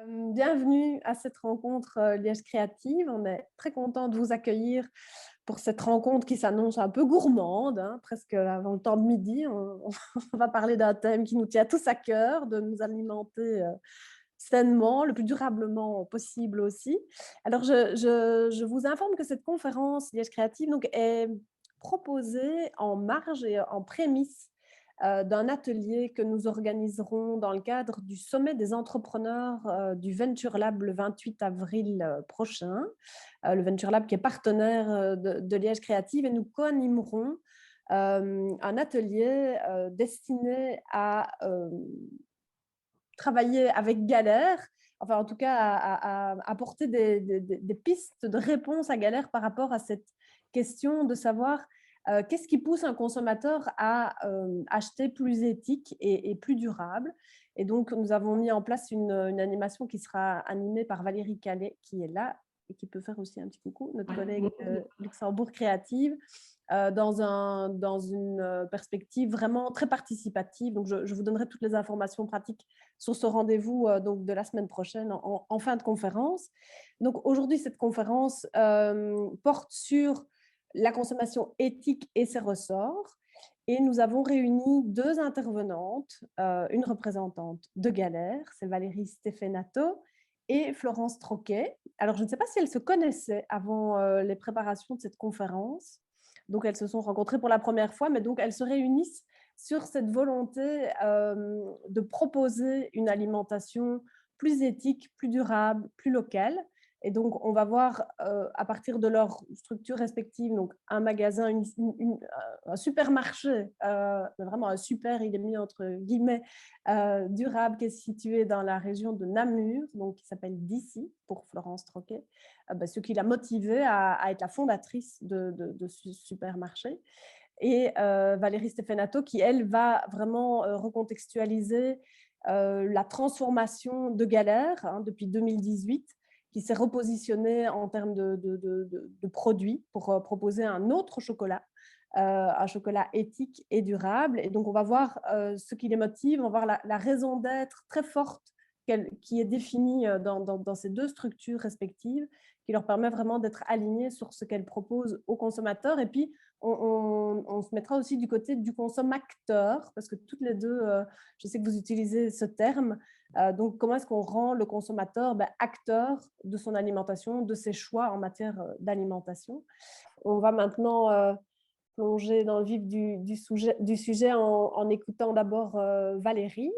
Bienvenue à cette rencontre Liège Créative. On est très content de vous accueillir pour cette rencontre qui s'annonce un peu gourmande, hein, presque avant le temps de midi. On va parler d'un thème qui nous tient tous à cœur, de nous alimenter sainement, le plus durablement possible aussi. Alors, je vous informe que cette conférence Liège Créative donc, est proposée en marge et en prémisse d'un atelier que nous organiserons dans le cadre du sommet des entrepreneurs du Venture Lab le 28 avril prochain. Le Venture Lab qui est partenaire de Liège Créative, et nous co-animerons un atelier destiné à travailler avec Galère, enfin en tout cas à apporter des pistes de réponse à Galère par rapport à cette question de savoir qu'est-ce qui pousse un consommateur à acheter plus éthique et plus durable. Et donc, nous avons mis en place une animation qui sera animée par Valérie Calais, qui est là et qui peut faire aussi un petit coucou, notre collègue Luxembourg Créative, dans une perspective vraiment très participative. Donc, je vous donnerai toutes les informations pratiques sur ce rendez-vous donc de la semaine prochaine en fin de conférence. Donc, aujourd'hui, cette conférence porte sur la consommation éthique et ses ressorts. Et nous avons réuni deux intervenantes, une représentante de Galère, c'est Valérie Stefenato, et Florence Troquet. Alors, je ne sais pas si elles se connaissaient avant les préparations de cette conférence. Donc, elles se sont rencontrées pour la première fois, mais donc elles se réunissent sur cette volonté de proposer une alimentation plus éthique, plus durable, plus locale. Et donc, on va voir à partir de leurs structures respectives, donc un magasin, un supermarché, vraiment un super, il est mis entre guillemets, durable, qui est situé dans la région de Namur, donc qui s'appelle D'ici, pour Florence Troquet, ce qui l'a motivée à être la fondatrice de ce supermarché. Et Valérie Stefenato, qui, elle, va vraiment recontextualiser la transformation de Galère depuis 2018, qui s'est repositionné en termes de produits pour proposer un autre chocolat, un chocolat éthique et durable. Et donc, on va voir ce qui les motive, on va voir la raison d'être très forte qui est définie dans ces deux structures respectives, qui leur permet vraiment d'être alignés sur ce qu'elles proposent aux consommateurs. Et puis, on se mettra aussi du côté du consommateur, parce que toutes les deux, je sais que vous utilisez ce terme. Donc, comment est-ce qu'on rend le consommateur acteur de son alimentation, de ses choix en matière d'alimentation? On va maintenant plonger dans le vif du sujet en écoutant d'abord Valérie,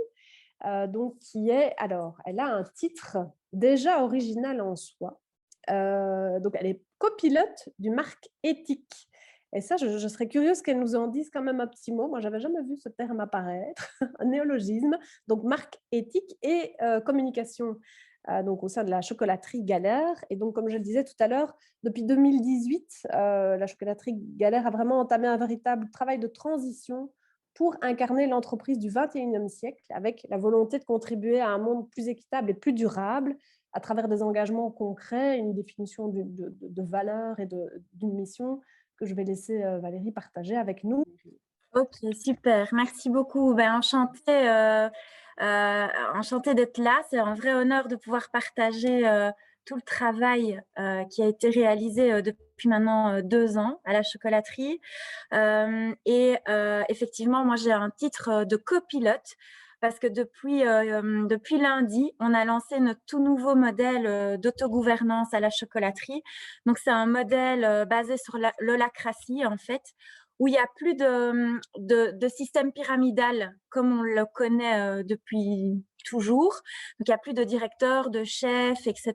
donc qui est, alors, elle a un titre déjà original en soi. Donc, elle est copilote du marque éthique. Et ça, je serais curieuse qu'elle nous en dise quand même un petit mot. Moi, je n'avais jamais vu ce terme apparaître, un néologisme. Donc, marque éthique et communication donc au sein de la chocolaterie Galère. Et donc, comme je le disais tout à l'heure, depuis 2018, la chocolaterie Galère a vraiment entamé un véritable travail de transition pour incarner l'entreprise du 21e siècle, avec la volonté de contribuer à un monde plus équitable et plus durable à travers des engagements concrets, une définition de valeur et d'une mission que je vais laisser Valérie partager avec nous. Ok, super. Merci beaucoup. Enchantée d'être là. C'est un vrai honneur de pouvoir partager tout le travail qui a été réalisé depuis maintenant 2 ans à la chocolaterie. Effectivement, moi, j'ai un titre de copilote parce que depuis lundi, on a lancé notre tout nouveau modèle d'autogouvernance à la chocolaterie. Donc, c'est un modèle basé sur l'holacratie, en fait, où il n'y a plus de système pyramidal comme on le connaît depuis toujours. Donc, il n'y a plus de directeur, de chef, etc.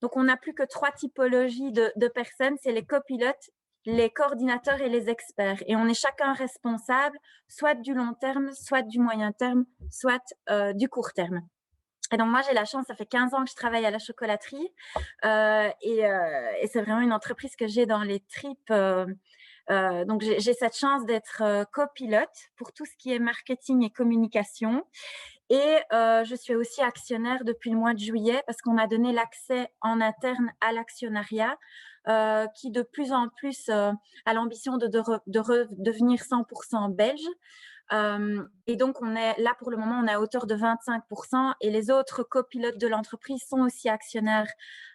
Donc, on n'a plus que 3 typologies de personnes. C'est les copilotes, les coordinateurs et les experts. Et on est chacun responsable, soit du long terme, soit du moyen terme, soit du court terme. Et donc, moi, j'ai la chance, ça fait 15 ans que je travaille à la chocolaterie. Et c'est vraiment une entreprise que j'ai dans les tripes. Donc, j'ai cette chance d'être copilote pour tout ce qui est marketing et communication. Et je suis aussi actionnaire depuis le mois de juillet parce qu'on a donné l'accès en interne à l'actionnariat qui de plus en plus a l'ambition de redevenir 100% belge. Et donc, on est là pour le moment, on est à hauteur de 25% et les autres copilotes de l'entreprise sont aussi actionnaires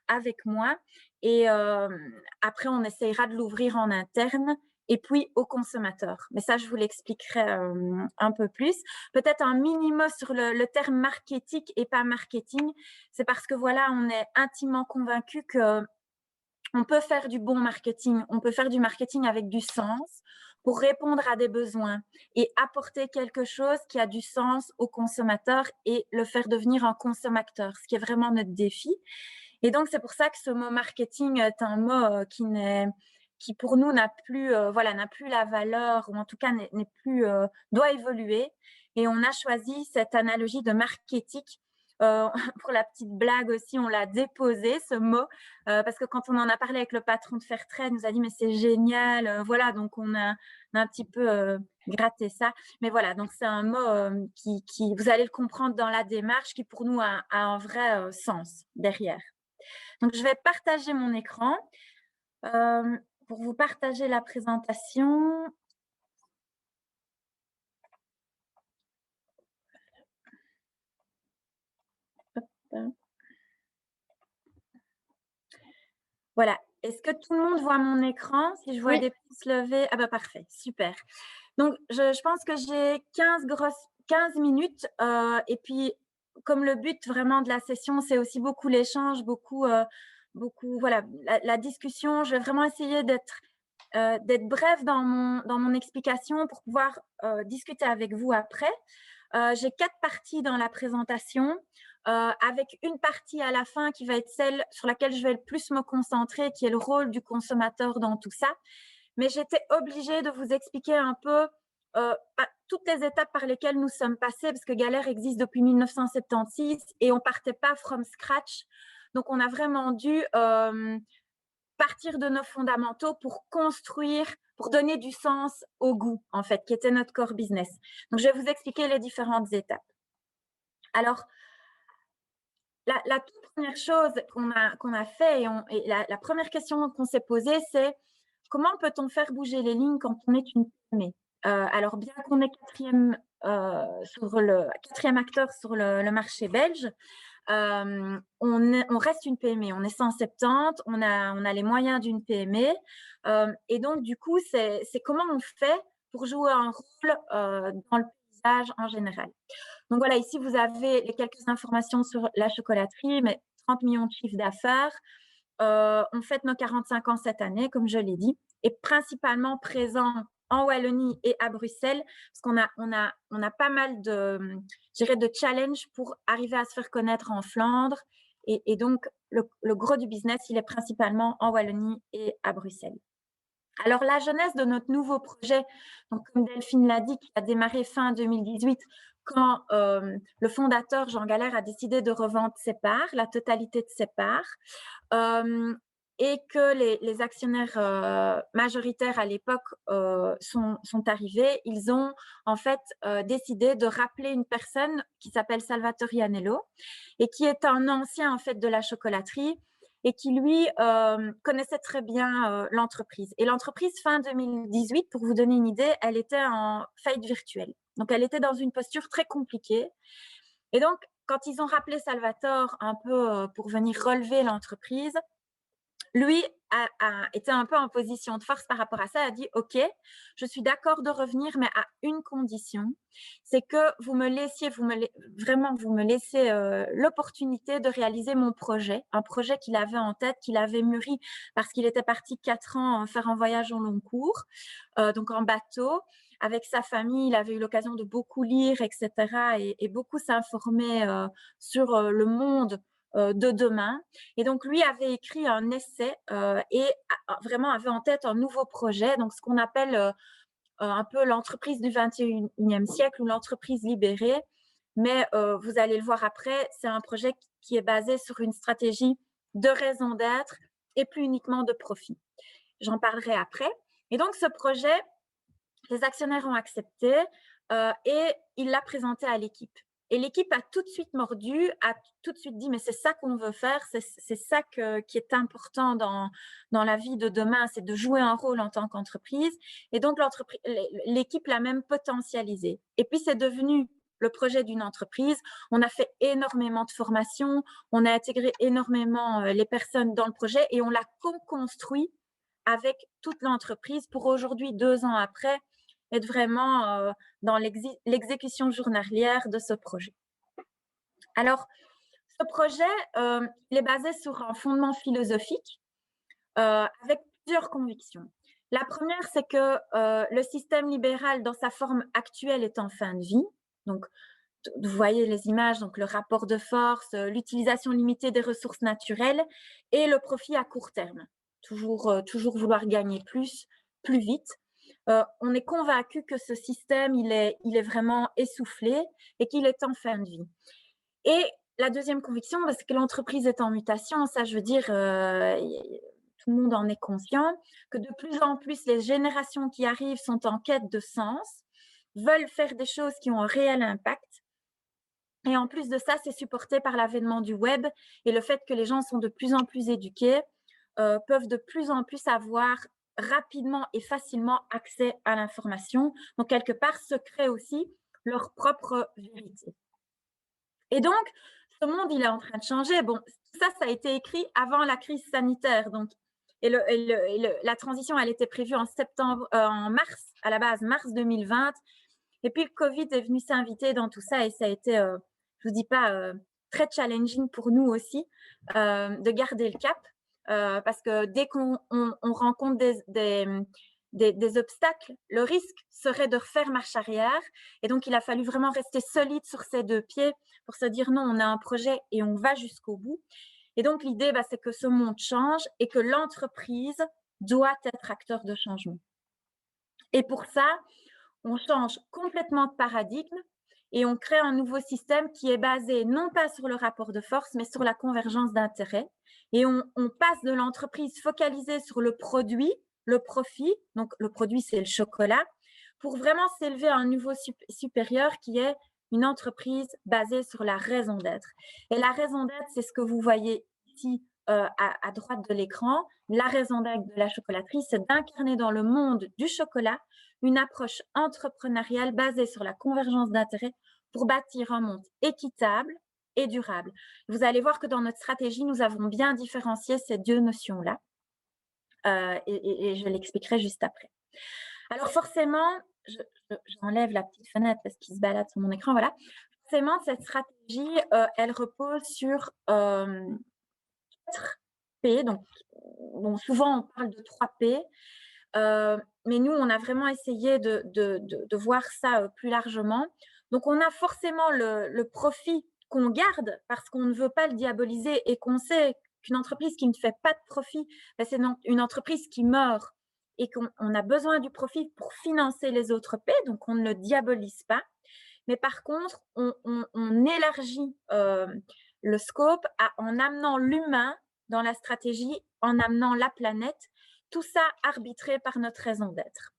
avec moi. Et après, on essayera de l'ouvrir en interne et puis aux consommateurs. Mais ça, je vous l'expliquerai un peu plus. Peut-être un minimum sur le terme marketing et pas marketing. C'est parce que voilà, on est intimement convaincu que on peut faire du bon marketing, on peut faire du marketing avec du sens pour répondre à des besoins et apporter quelque chose qui a du sens au consommateur et le faire devenir un consommateur, ce qui est vraiment notre défi. Et donc, c'est pour ça que ce mot marketing est un mot qui pour nous n'a plus, n'a plus la valeur, ou en tout cas n'est plus, doit évoluer. Et on a choisi cette analogie de marketing. Pour la petite blague aussi, on l'a déposé, ce mot, parce que quand on en a parlé avec le patron de Fairtrade, il nous a dit mais c'est génial, voilà, donc on a un petit peu gratté ça. Mais voilà, donc c'est un mot qui, vous allez le comprendre dans la démarche, qui pour nous a un vrai sens derrière. Donc, je vais partager mon écran pour vous partager la présentation. Hop. Voilà. Est-ce que tout le monde voit mon écran? Si je vois Oui. des pouces levés, ah bah parfait, super. Donc, je pense que j'ai 15 minutes et puis, comme le but vraiment de la session, c'est aussi beaucoup l'échange, beaucoup, voilà, la discussion. Je vais vraiment essayer d'être bref dans mon explication pour pouvoir discuter avec vous après. J'ai 4 parties dans la présentation, avec une partie à la fin qui va être celle sur laquelle je vais le plus me concentrer, qui est le rôle du consommateur dans tout ça. Mais j'étais obligée de vous expliquer un peu toutes les étapes par lesquelles nous sommes passés, parce que Galère existe depuis 1976 et on ne partait pas from scratch. Donc, on a vraiment dû partir de nos fondamentaux pour construire, pour donner du sens au goût, en fait, qui était notre core business. Donc, je vais vous expliquer les différentes étapes. Alors, la toute première chose qu'on a fait et la première question qu'on s'est posée, c'est comment peut-on faire bouger les lignes quand on est une PME? Alors, bien qu'on est quatrième acteur sur le marché belge, on reste une PME, on est 170, on a les moyens d'une PME. Et donc, du coup, c'est comment on fait pour jouer un rôle dans le paysage en général. Donc voilà, ici, vous avez les quelques informations sur la chocolaterie, mais 30 millions de chiffres d'affaires. On fête nos 45 ans cette année, comme je l'ai dit, et principalement présent en Wallonie et à Bruxelles, parce qu'on a pas mal de challenges pour arriver à se faire connaître en Flandre. Et donc, le gros du business, il est principalement en Wallonie et à Bruxelles. Alors, la jeunesse de notre nouveau projet, donc, comme Delphine l'a dit, qui a démarré fin 2018, quand le fondateur Jean Galère a décidé de revendre ses parts, la totalité de ses parts, et que les actionnaires majoritaires à l'époque sont arrivés, ils ont en fait décidé de rappeler une personne qui s'appelle Salvatore Ianello et qui est un ancien en fait de la chocolaterie et qui lui connaissait très bien l'entreprise. Et l'entreprise fin 2018, pour vous donner une idée, elle était en faillite virtuelle. Donc elle était dans une posture très compliquée. Et donc quand ils ont rappelé Salvatore un peu pour venir relever l'entreprise, lui était un peu en position de force par rapport à ça, a dit « Ok, je suis d'accord de revenir, mais à une condition, c'est que vous me laissiez l'opportunité de réaliser mon projet, un projet qu'il avait en tête, qu'il avait mûri parce qu'il était parti 4 ans faire un voyage au long cours, donc en bateau. Avec sa famille, il avait eu l'occasion de beaucoup lire, etc. et beaucoup s'informer sur le monde de demain. Et donc, lui avait écrit un essai et vraiment avait en tête un nouveau projet, donc ce qu'on appelle un peu l'entreprise du 21e siècle ou l'entreprise libérée. Mais vous allez le voir après, c'est un projet qui est basé sur une stratégie de raison d'être et plus uniquement de profit. J'en parlerai après. Et donc, ce projet, les actionnaires ont accepté et il l'a présenté à l'équipe. Et l'équipe a tout de suite mordu, a tout de suite dit, mais c'est ça qu'on veut faire, c'est ça qui est important dans la vie de demain, c'est de jouer un rôle en tant qu'entreprise. Et donc, l'équipe l'a même potentialisé. Et puis, c'est devenu le projet d'une entreprise. On a fait énormément de formations, on a intégré énormément les personnes dans le projet et on l'a co-construit avec toute l'entreprise pour aujourd'hui, 2 ans après, être vraiment dans l'exécution journalière de ce projet. Alors, ce projet, il est basé sur un fondement philosophique avec plusieurs convictions. La première, c'est que le système libéral dans sa forme actuelle est en fin de vie. Donc, vous voyez les images, donc le rapport de force, l'utilisation limitée des ressources naturelles et le profit à court terme. Toujours vouloir gagner plus vite. On est convaincu que ce système, il est vraiment essoufflé et qu'il est en fin de vie. Et la deuxième conviction, c'est que l'entreprise est en mutation. Ça, je veux dire, tout le monde en est conscient, que de plus en plus, les générations qui arrivent sont en quête de sens, veulent faire des choses qui ont un réel impact. Et en plus de ça, c'est supporté par l'avènement du web et le fait que les gens sont de plus en plus éduqués, peuvent de plus en plus avoir rapidement et facilement accès à l'information. Donc, quelque part, se créent aussi leur propre vérité. Et donc, ce monde, il est en train de changer. Bon, ça a été écrit avant la crise sanitaire. Donc, la transition, elle était prévue en mars, à la base, mars 2020. Et puis, le Covid est venu s'inviter dans tout ça et ça a été, je vous dis pas, très challenging pour nous aussi de garder le cap parce que dès qu'on rencontre des obstacles, le risque serait de refaire marche arrière. Et donc, il a fallu vraiment rester solide sur ses 2 pieds pour se dire non, on a un projet et on va jusqu'au bout. Et donc, l'idée, c'est que ce monde change et que l'entreprise doit être acteur de changement. Et pour ça, on change complètement de paradigme et on crée un nouveau système qui est basé non pas sur le rapport de force, mais sur la convergence d'intérêts. Et on passe de l'entreprise focalisée sur le produit, le profit, donc le produit, c'est le chocolat, pour vraiment s'élever à un niveau supérieur qui est une entreprise basée sur la raison d'être. Et la raison d'être, c'est ce que vous voyez ici à droite de l'écran. La raison d'être de la chocolaterie, c'est d'incarner dans le monde du chocolat une approche entrepreneuriale basée sur la convergence d'intérêts pour bâtir un monde équitable et durable. Vous allez voir que dans notre stratégie, nous avons bien différencié ces 2 notions-là et je l'expliquerai juste après. Alors forcément, j'enlève la petite fenêtre parce qu'il se balade sur mon écran, voilà. Forcément, cette stratégie, elle repose sur 4 P. Donc, souvent, on parle de 3 P. Mais nous, on a vraiment essayé de voir ça plus largement. Donc, on a forcément le profit qu'on garde parce qu'on ne veut pas le diaboliser et qu'on sait qu'une entreprise qui ne fait pas de profit, c'est une entreprise qui meurt et qu'on a besoin du profit pour financer les autres P, donc on ne le diabolise pas. Mais par contre, on élargit le scope en amenant l'humain dans la stratégie, en amenant la planète, tout ça arbitré par notre raison d'être.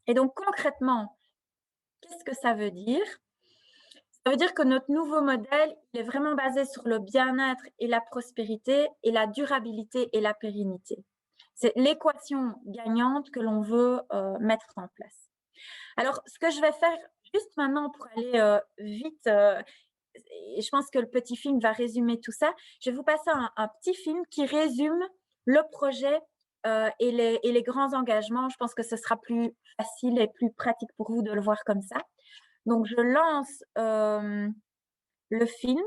Et donc concrètement, qu'est-ce que ça veut dire? Ça veut dire que notre nouveau modèle, il est vraiment basé sur le bien-être et la prospérité et la durabilité et la pérennité. C'est l'équation gagnante que l'on veut mettre en place. Alors, ce que je vais faire juste maintenant pour aller vite, et je pense que le petit film va résumer tout ça, je vais vous passer un petit film qui résume le projet et les grands engagements. Je pense que ce sera plus facile et plus pratique pour vous de le voir comme ça. Donc, je lance le film.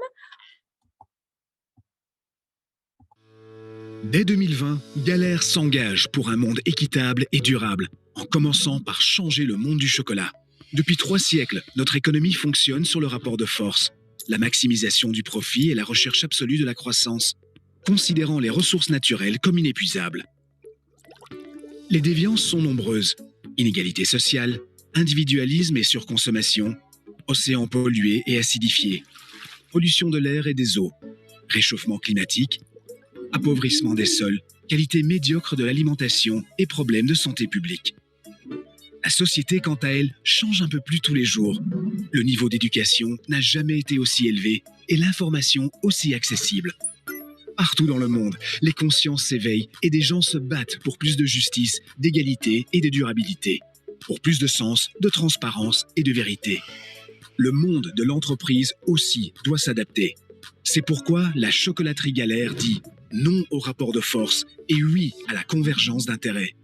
Dès 2020, Galère s'engage pour un monde équitable et durable, en commençant par changer le monde du chocolat. Depuis 3 siècles, notre économie fonctionne sur le rapport de force, la maximisation du profit et la recherche absolue de la croissance, considérant les ressources naturelles comme inépuisables. Les déviances sont nombreuses. Inégalités sociales, individualisme et surconsommation, océans pollués et acidifiés, pollution de l'air et des eaux, réchauffement climatique, appauvrissement des sols, qualité médiocre de l'alimentation et problèmes de santé publique. La société, quant à elle, change un peu plus tous les jours. Le niveau d'éducation n'a jamais été aussi élevé et l'information aussi accessible. Partout dans le monde, les consciences s'éveillent et des gens se battent pour plus de justice, d'égalité et de durabilité. Pour plus de sens, de transparence et de vérité. Le monde de l'entreprise aussi doit s'adapter. C'est pourquoi la chocolaterie Galère dit non au rapport de force et oui à la convergence d'intérêts.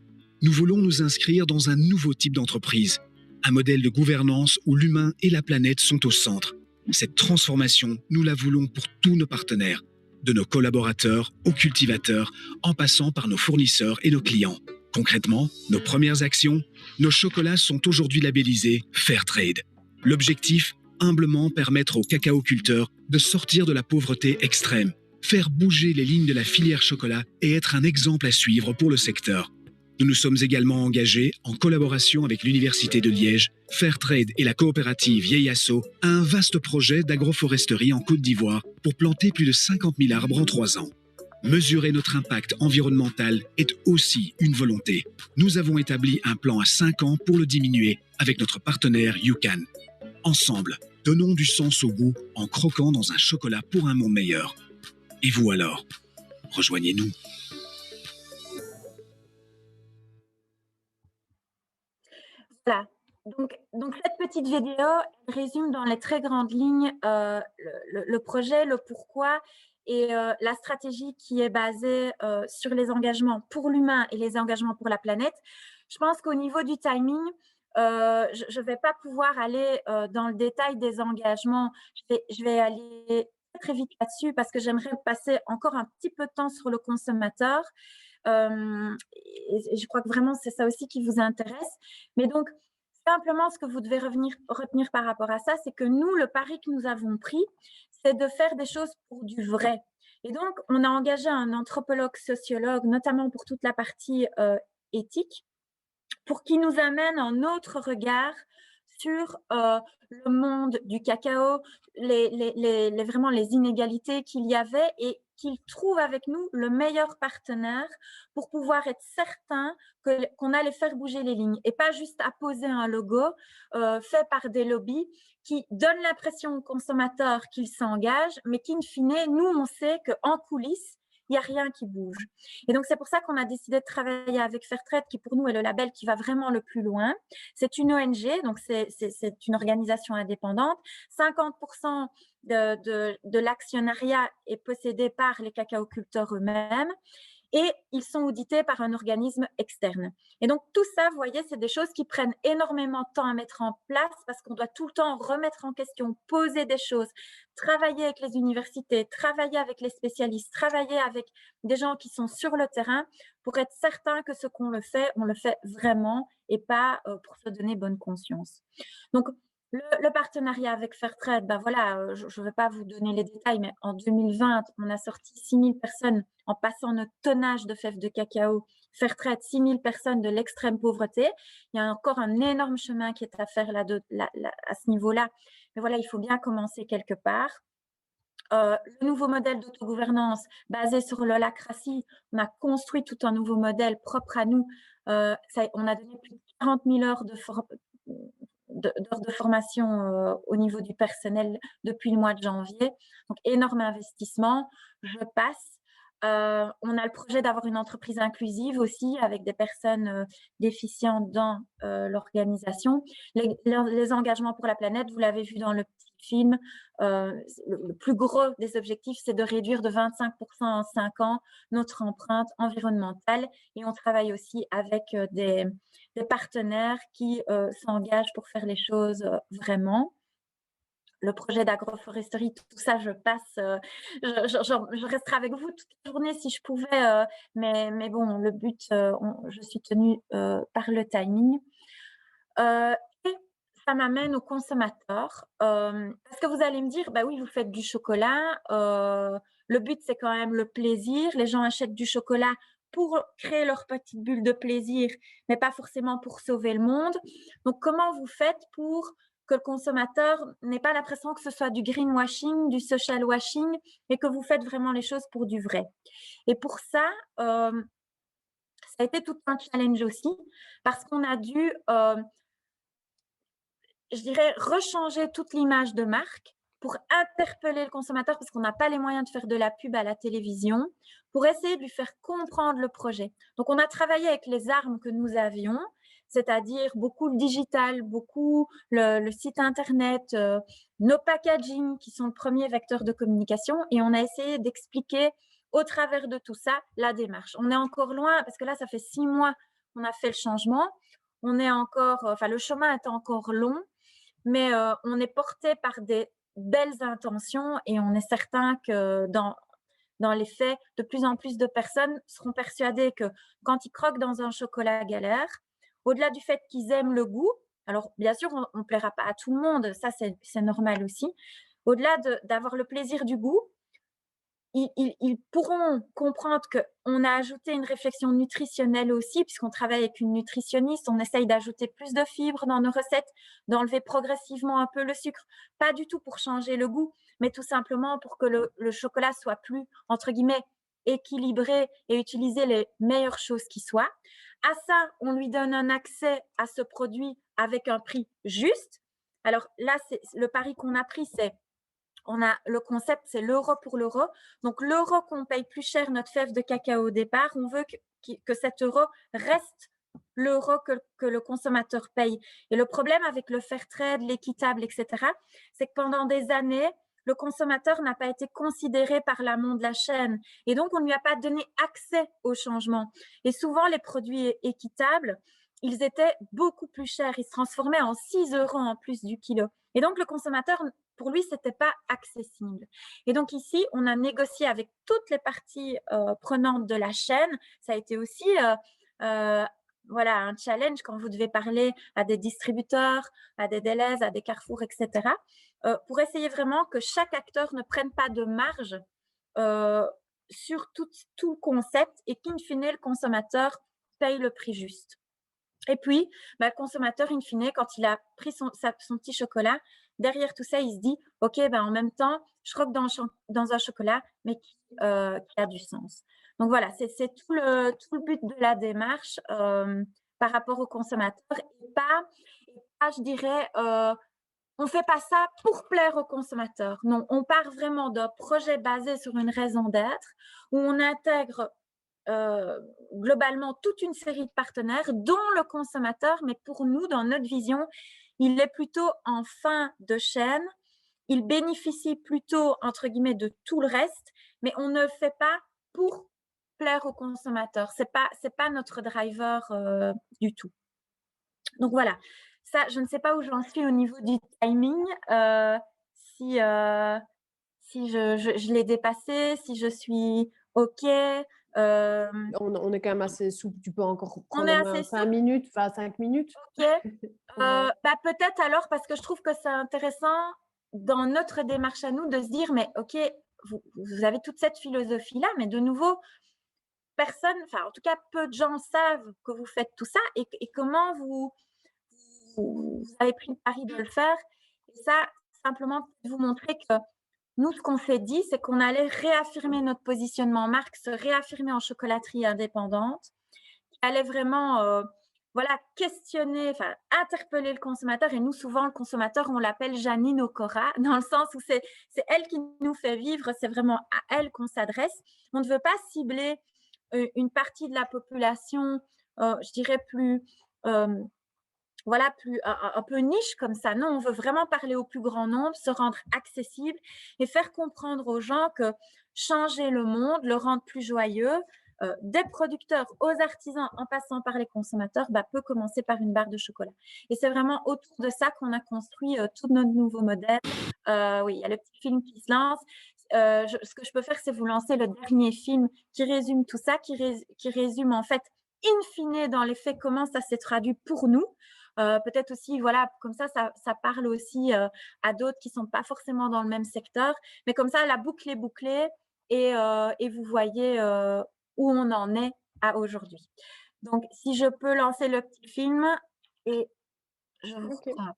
Nous voulons nous inscrire dans un nouveau type d'entreprise, un modèle de gouvernance où l'humain et la planète sont au centre. Cette transformation, nous la voulons pour tous nos partenaires, de nos collaborateurs aux cultivateurs, en passant par nos fournisseurs et nos clients. Concrètement, nos premières actions, nos chocolats sont aujourd'hui labellisés Fairtrade. L'objectif, humblement permettre aux cacaoculteurs de sortir de la pauvreté extrême, faire bouger les lignes de la filière chocolat et être un exemple à suivre pour le secteur. Nous nous sommes également engagés, en collaboration avec l'Université de Liège, Fairtrade et la coopérative Vieille Asso, à un vaste projet d'agroforesterie en Côte d'Ivoire pour planter plus de 50 000 arbres en 3 ans. Mesurer notre impact environnemental est aussi une volonté. Nous avons établi un plan à 5 ans pour le diminuer avec notre partenaire UCAN. Ensemble, donnons du sens au goût en croquant dans un chocolat pour un monde meilleur. Et vous alors? Rejoignez-nous. Voilà. Donc cette petite vidéo résume dans les très grandes lignes le projet, le pourquoi et la stratégie qui est basée sur les engagements pour l'humain et les engagements pour la planète. Je pense qu'au niveau du timing, je ne vais pas pouvoir aller dans le détail des engagements. Je vais aller très vite là-dessus parce que j'aimerais passer encore un petit peu de temps sur le consommateur. Et je crois que vraiment, c'est ça aussi qui vous intéresse. Mais donc, simplement, ce que vous devez retenir par rapport à ça, c'est que nous, le pari que nous avons pris, c'est de faire des choses pour du vrai. Et donc, on a engagé un anthropologue, sociologue, notamment pour toute la partie éthique, pour qu'il nous amène un autre regard sur le monde du cacao, vraiment les inégalités qu'il y avait et qu'il trouve avec nous le meilleur partenaire pour pouvoir être certain qu'on allait faire bouger les lignes et pas juste apposer un logo fait par des lobbies qui donnent l'impression aux consommateurs qu'ils s'engagent, mais qu'in fine, nous, on sait qu'en coulisses, il n'y a rien qui bouge. Et donc, c'est pour ça qu'on a décidé de travailler avec Fairtrade, qui pour nous est le label qui va vraiment le plus loin. C'est une ONG, donc c'est une organisation indépendante. 50% de l'actionnariat est possédé par les cacaoculteurs eux-mêmes. Et ils sont audités par un organisme externe. Et donc, tout ça, vous voyez, c'est des choses qui prennent énormément de temps à mettre en place parce qu'on doit tout le temps remettre en question, poser des choses, travailler avec les universités, travailler avec les spécialistes, travailler avec des gens qui sont sur le terrain pour être certain que ce qu'on on le fait vraiment et pas pour se donner bonne conscience. Donc, le partenariat avec Fairtrade, ben voilà, je ne vais pas vous donner les détails, mais en 2020, on a sorti 6 000 personnes en passant notre tonnage de fèves de cacao. Fairtrade, 6 000 personnes de l'extrême pauvreté. Il y a encore un énorme chemin qui est à faire à ce niveau-là. Mais voilà, il faut bien commencer quelque part. Le nouveau modèle d'autogouvernance basé sur l'holacratie, on a construit tout un nouveau modèle propre à nous. On a donné plus de 40 000 heures d'heures de formation au niveau du personnel depuis le mois de janvier. Donc, énorme investissement. Je passe. On a le projet d'avoir une entreprise inclusive aussi avec des personnes déficientes dans l'organisation. Les engagements pour la planète, vous l'avez vu dans le petit film, le plus gros des objectifs, c'est de réduire de 25% en 5 ans notre empreinte environnementale. Et on travaille aussi avec des partenaires qui s'engagent pour faire les choses vraiment. Le projet d'agroforesterie, tout ça, je passe. Je resterai avec vous toute la journée si je pouvais, mais bon, le but, je suis tenue par le timing. Et ça m'amène aux consommateurs. Parce que vous allez me dire, bah oui, vous faites du chocolat. Le but, c'est quand même le plaisir. Les gens achètent du chocolat pour créer leur petite bulle de plaisir, mais pas forcément pour sauver le monde. Donc, comment vous faites pour que le consommateur n'ait pas l'impression que ce soit du greenwashing, du social washing, et que vous faites vraiment les choses pour du vrai? Et pour ça, ça a été tout un challenge aussi parce qu'on a dû, je dirais, rechanger toute l'image de marque pour interpeller le consommateur parce qu'on n'a pas les moyens de faire de la pub à la télévision, pour essayer de lui faire comprendre le projet. Donc, on a travaillé avec les armes que nous avions, c'est-à-dire beaucoup le digital, beaucoup le site internet, nos packaging qui sont le premier vecteur de communication, et on a essayé d'expliquer au travers de tout ça la démarche. On est encore loin parce que là, ça fait 6 mois qu'on a fait le changement. On est encore, enfin, le chemin est encore long, mais on est porté par des belles intentions et on est certain que dans les faits, de plus en plus de personnes seront persuadées que quand ils croquent dans un chocolat Galère, au-delà du fait qu'ils aiment le goût, alors bien sûr, on ne plaira pas à tout le monde, ça c'est normal aussi, au-delà d'avoir le plaisir du goût, ils pourront comprendre qu'on a ajouté une réflexion nutritionnelle aussi, puisqu'on travaille avec une nutritionniste, on essaye d'ajouter plus de fibres dans nos recettes, d'enlever progressivement un peu le sucre, pas du tout pour changer le goût, mais tout simplement pour que le chocolat soit plus, entre guillemets, équilibré et utiliser les meilleures choses qui soient. À ça, on lui donne un accès à ce produit avec un prix juste. Alors là, le pari qu'on a pris, c'est le concept, c'est l'euro pour l'euro. Donc, l'euro qu'on paye plus cher notre fève de cacao au départ, on veut que cet euro reste l'euro que le consommateur paye. Et le problème avec le fair trade, l'équitable, etc., c'est que pendant des années, le consommateur n'a pas été considéré par l'amont de la chaîne. Et donc, on ne lui a pas donné accès au changement. Et souvent, les produits équitables, ils étaient beaucoup plus chers. Ils se transformaient en 6 euros en plus du kilo. Et donc, le consommateur, pour lui, ce n'était pas accessible. Et donc ici, on a négocié avec toutes les parties prenantes de la chaîne. Ça a été aussi voilà, un challenge quand vous devez parler à des distributeurs, à des Delhaize, à des Carrefour, etc., pour essayer vraiment que chaque acteur ne prenne pas de marge sur tout le concept et qu'in fine, le consommateur paye le prix juste. Et puis, le consommateur, in fine, quand il a pris son petit chocolat, derrière tout ça, il se dit, OK, en même temps, je croque dans un chocolat, mais qui a du sens. Donc voilà, c'est tout le but de la démarche par rapport au consommateur et pas je dirais, on ne fait pas ça pour plaire au consommateur. Non, on part vraiment d'un projet basé sur une raison d'être où on intègre globalement toute une série de partenaires, dont le consommateur, mais pour nous, dans notre vision, il est plutôt en fin de chaîne, il bénéficie plutôt, entre guillemets, de tout le reste, mais on ne le fait pas pour plaire au consommateur. C'est pas notre driver du tout. Donc voilà, ça, je ne sais pas où j'en suis au niveau du timing, si je l'ai dépassé, si je suis OK. On est quand même assez souple. Tu peux encore On prendre est au assez moins 5 souple. minutes, enfin 5 minutes. OK. Peut-être alors, parce que je trouve que c'est intéressant dans notre démarche à nous de se dire, mais OK, vous avez toute cette philosophie-là, mais de nouveau, personne, enfin en tout cas peu de gens savent que vous faites tout ça et comment vous avez pris le pari de le faire. Et ça, simplement vous montrer que nous, ce qu'on s'est dit, c'est qu'on allait réaffirmer notre positionnement en marque, se réaffirmer en chocolaterie indépendante, qui allait vraiment voilà, questionner, enfin, interpeller le consommateur. Et nous, souvent, le consommateur, on l'appelle Janine Okora, dans le sens où c'est elle qui nous fait vivre, c'est vraiment à elle qu'on s'adresse. On ne veut pas cibler une partie de la population, je dirais plus voilà, un peu niche comme ça. Non, on veut vraiment parler au plus grand nombre, se rendre accessible et faire comprendre aux gens que changer le monde, le rendre plus joyeux, des producteurs aux artisans en passant par les consommateurs, peut commencer par une barre de chocolat. Et c'est vraiment autour de ça qu'on a construit tout notre nouveau modèle. Oui, il y a le petit film qui se lance. Ce que je peux faire, c'est vous lancer le dernier film qui résume tout ça, qui résume en fait in fine dans les faits comment ça s'est traduit pour nous. Peut-être aussi, voilà, comme ça parle aussi à d'autres qui ne sont pas forcément dans le même secteur. Mais comme ça, la boucle est bouclée et vous voyez où on en est à aujourd'hui. Donc, si je peux lancer le petit film et je vous reprends.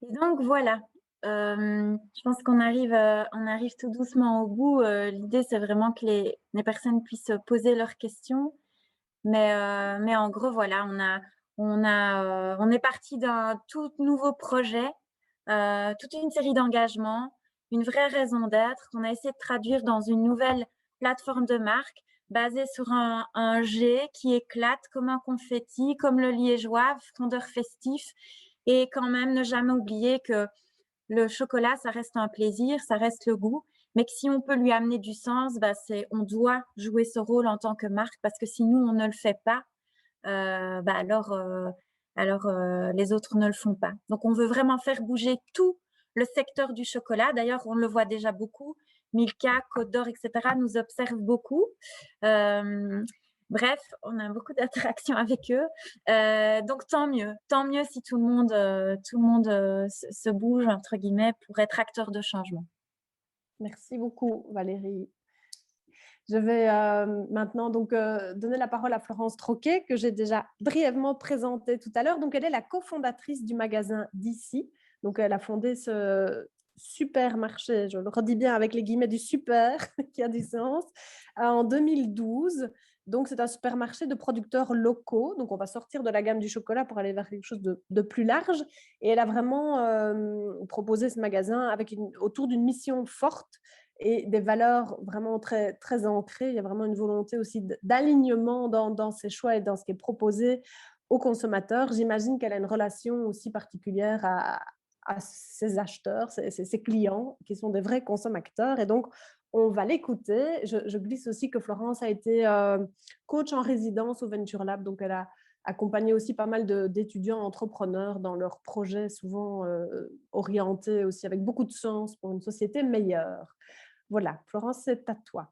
Et donc voilà, je pense qu'on arrive tout doucement au bout. L'idée, c'est vraiment que les personnes puissent poser leurs questions. Mais en gros, voilà, on est parti d'un tout nouveau projet, toute une série d'engagements, une vraie raison d'être qu'on a essayé de traduire dans une nouvelle plateforme de marque basée sur un G qui éclate comme un confetti, comme le liégeois, frondeur festif, et quand même ne jamais oublier que le chocolat, ça reste un plaisir, ça reste le goût, mais que si on peut lui amener du sens, on doit jouer ce rôle en tant que marque, parce que si nous, on ne le fait pas, alors les autres ne le font pas. Donc, on veut vraiment faire bouger tout le secteur du chocolat. D'ailleurs, on le voit déjà beaucoup. Milka, Côte d'Or, etc. nous observent beaucoup. Bref, on a beaucoup d'interactions avec eux. Donc, tant mieux si tout le monde se bouge, entre guillemets, pour être acteur de changement. Merci beaucoup, Valérie. Je vais maintenant donc donner la parole à Florence Troquet, que j'ai déjà brièvement présentée tout à l'heure. Donc, elle est la cofondatrice du magasin d'ici. Donc, elle a fondé ce supermarché, je le redis bien avec les guillemets du super, qui a du sens, en 2012. Donc, c'est un supermarché de producteurs locaux. Donc, on va sortir de la gamme du chocolat pour aller vers quelque chose de plus large. Et elle a vraiment proposé ce magasin autour d'une mission forte et des valeurs vraiment très, très ancrées. Il y a vraiment une volonté aussi d'alignement dans ses choix et dans ce qui est proposé aux consommateurs. J'imagine qu'elle a une relation aussi particulière à ses acheteurs, ses clients, qui sont des vrais consommateurs. Et donc, on va l'écouter. Je glisse aussi que Florence a été coach en résidence au Venture Lab. Donc, elle a accompagné aussi pas mal d'étudiants entrepreneurs dans leurs projets, souvent orientés aussi avec beaucoup de sens pour une société meilleure. Voilà, Florence, c'est à toi.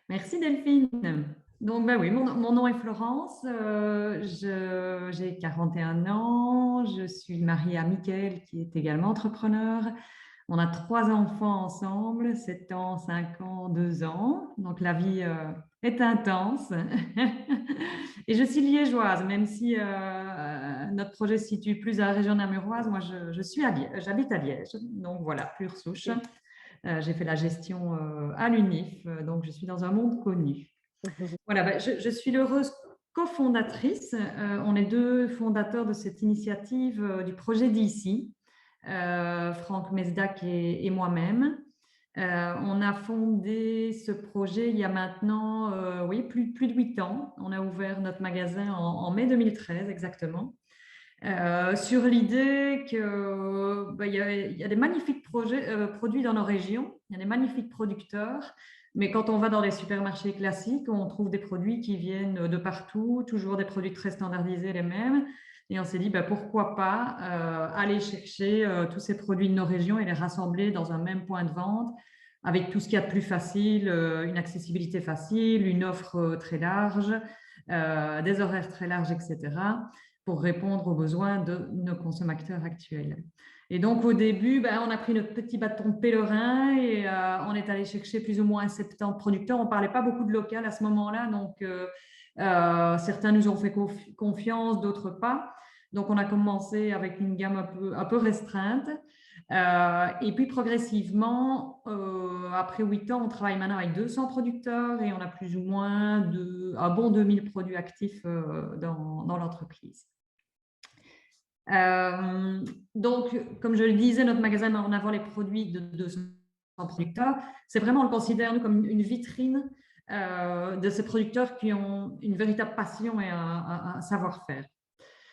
Merci Delphine. Donc, oui, mon nom est Florence, j'ai 41 ans, je suis mariée à Mickaël qui est également entrepreneur. On a 3 enfants ensemble, 7 ans, 5 ans, 2 ans. Donc, la vie est intense. Et je suis liégeoise, même si notre projet se situe plus à la région namuroise. Moi, j'habite à Liège. Donc, voilà, pure souche. J'ai fait la gestion à l'UNIF, donc je suis dans un monde connu. Voilà, je suis l'heureuse cofondatrice. On est 2 fondateurs de cette initiative du projet d'ici, Franck Mesdac et moi-même. On a fondé ce projet il y a maintenant plus de 8 ans. On a ouvert notre magasin en mai 2013 exactement. Sur l'idée qu'il y a des magnifiques produits dans nos régions, il y a des magnifiques producteurs, mais quand on va dans les supermarchés classiques, on trouve des produits qui viennent de partout, toujours des produits très standardisés, les mêmes. Et on s'est dit, pourquoi pas aller chercher tous ces produits de nos régions et les rassembler dans un même point de vente, avec tout ce qu'il y a de plus facile, une accessibilité facile, une offre très large, des horaires très larges, etc., pour répondre aux besoins de nos consommateurs actuels. Et donc, au début, on a pris notre petit bâton de pèlerin et on est allé chercher plus ou moins 70 producteurs. On ne parlait pas beaucoup de local à ce moment-là, donc certains nous ont fait confiance, d'autres pas. Donc, on a commencé avec une gamme un peu restreinte. Et puis, progressivement, après 8 ans, on travaille maintenant avec 200 producteurs et on a plus ou moins un bon 2000 produits actifs dans l'entreprise. Donc, comme je le disais, notre magasin met en avant les produits de 200 producteurs. C'est vraiment, on le considère nous comme une vitrine de ces producteurs qui ont une véritable passion et un savoir-faire.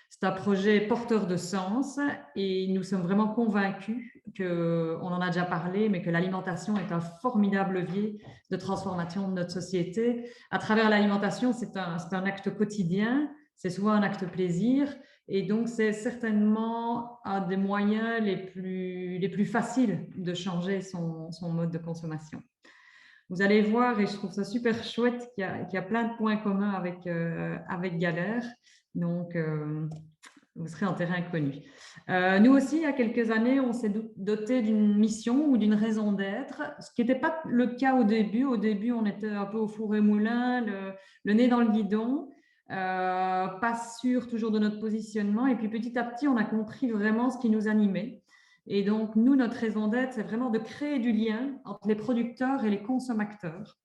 C'est un projet porteur de sens et nous sommes vraiment convaincus on en a déjà parlé, mais que l'alimentation est un formidable levier de transformation de notre société. À travers l'alimentation, c'est un acte quotidien, c'est souvent un acte plaisir et donc c'est certainement un des moyens les plus faciles de changer son mode de consommation. Vous allez voir, et je trouve ça super chouette, qu'il y a plein de points communs avec Galère. Donc, vous serez en terrain inconnu. Nous aussi, il y a quelques années, on s'est doté d'une mission ou d'une raison d'être, ce qui n'était pas le cas au début. Au début, on était un peu au four et moulin, le nez dans le guidon, pas sûr toujours de notre positionnement. Et puis petit à petit, on a compris vraiment ce qui nous animait. Et donc, nous, notre raison d'être, c'est vraiment de créer du lien entre les producteurs et les consommateurs,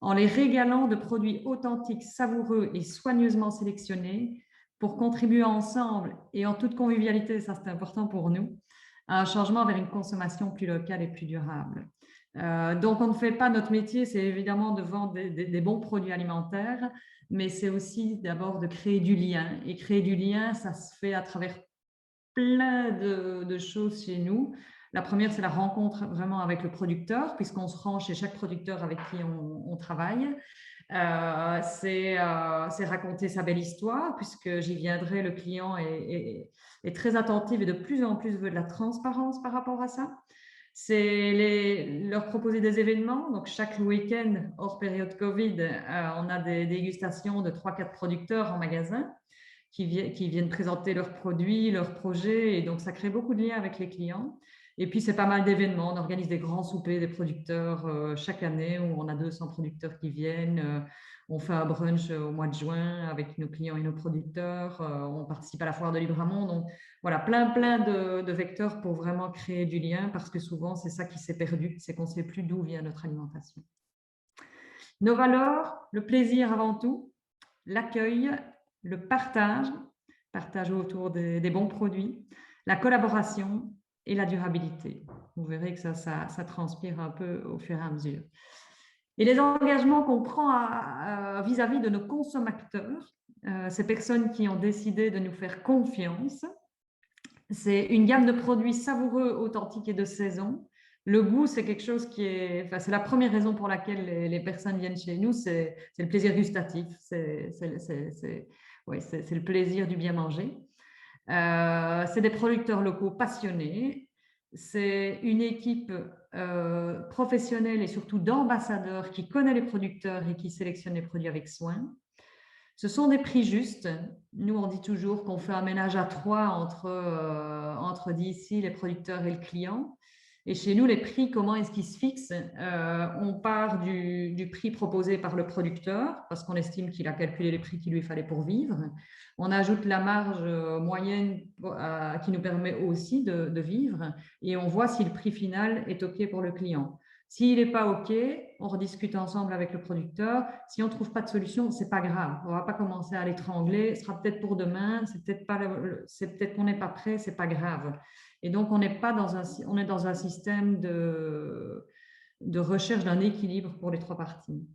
en les régalant de produits authentiques, savoureux et soigneusement sélectionnés, pour contribuer ensemble et en toute convivialité, ça c'est important pour nous, à un changement vers une consommation plus locale et plus durable. Donc, on ne fait pas notre métier, c'est évidemment de vendre des bons produits alimentaires, mais c'est aussi d'abord de créer du lien. Et créer du lien, ça se fait à travers plein de choses chez nous. La première, c'est la rencontre vraiment avec le producteur, puisqu'on se rend chez chaque producteur avec qui on travaille. C'est raconter sa belle histoire, puisque j'y viendrai, le client est très attentif et de plus en plus veut de la transparence par rapport à ça. C'est leur proposer des événements. Donc, chaque week-end, hors période Covid, on a des dégustations de 3-4 producteurs en magasin qui viennent présenter leurs produits, leurs projets. Et donc, ça crée beaucoup de liens avec les clients. Et puis, c'est pas mal d'événements. On organise des grands soupers des producteurs chaque année où on a 200 producteurs qui viennent. On fait un brunch au mois de juin avec nos clients et nos producteurs. On participe à la foire de Libramont. Donc, voilà, plein de vecteurs pour vraiment créer du lien parce que souvent, c'est ça qui s'est perdu. C'est qu'on ne sait plus d'où vient notre alimentation. Nos valeurs, le plaisir avant tout, l'accueil, le partage autour des bons produits, la collaboration et la durabilité. Vous verrez que ça transpire un peu au fur et à mesure. Et les engagements qu'on prend vis-à-vis de nos consommateurs, ces personnes qui ont décidé de nous faire confiance, c'est une gamme de produits savoureux, authentiques et de saison. Le goût, c'est quelque chose c'est la première raison pour laquelle les personnes viennent chez nous, c'est le plaisir gustatif, c'est le plaisir du bien manger. C'est des producteurs locaux passionnés, c'est une équipe professionnelle et surtout d'ambassadeurs qui connaît les producteurs et qui sélectionne les produits avec soin. Ce sont des prix justes. Nous, on dit toujours qu'on fait un ménage à 3 entre d'ici, les producteurs et le client. Et chez nous, les prix, comment est-ce qu'ils se fixent? On part du prix proposé par le producteur, parce qu'on estime qu'il a calculé les prix qu'il lui fallait pour vivre. On ajoute la marge moyenne qui nous permet aussi de vivre, et on voit si le prix final est OK pour le client. S'il n'est pas OK, on rediscute ensemble avec le producteur. Si on ne trouve pas de solution, ce n'est pas grave. On ne va pas commencer à l'étrangler. Ce sera peut-être pour demain. C'est peut-être qu'on n'est pas prêt. Ce n'est pas grave. Et donc, on est dans un système de recherche d'un équilibre pour les 3 parties.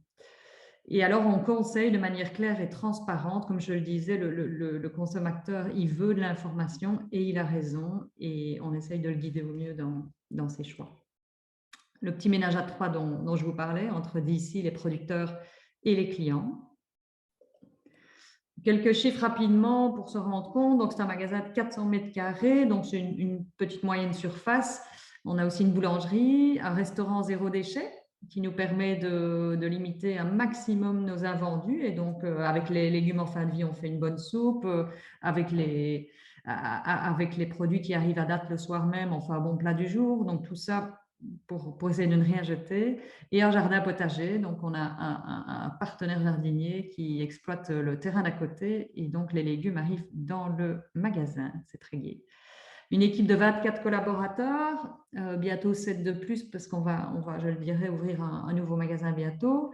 Et alors, on conseille de manière claire et transparente, comme je le disais, le consommateur, il veut de l'information et il a raison. Et on essaye de le guider au mieux dans ses choix. Le petit ménage à 3 dont je vous parlais, entre d'ici, les producteurs et les clients. Quelques chiffres rapidement pour se rendre compte. Donc, c'est un magasin de 400 mètres carrés, donc c'est une petite moyenne surface. On a aussi une boulangerie, un restaurant zéro déchet qui nous permet de limiter un maximum nos invendus. Et donc, avec les légumes en fin de vie, on fait une bonne soupe. Avec les produits qui arrivent à date le soir même, on fait un bon plat du jour. Donc, tout ça pour essayer de ne rien jeter, et un jardin potager. Donc, on a un partenaire jardinier qui exploite le terrain d'à côté, et donc les légumes arrivent dans le magasin. C'est très gai. Une équipe de 24 collaborateurs, bientôt 7 de plus, parce qu'on va, je le dirai, ouvrir un nouveau magasin bientôt.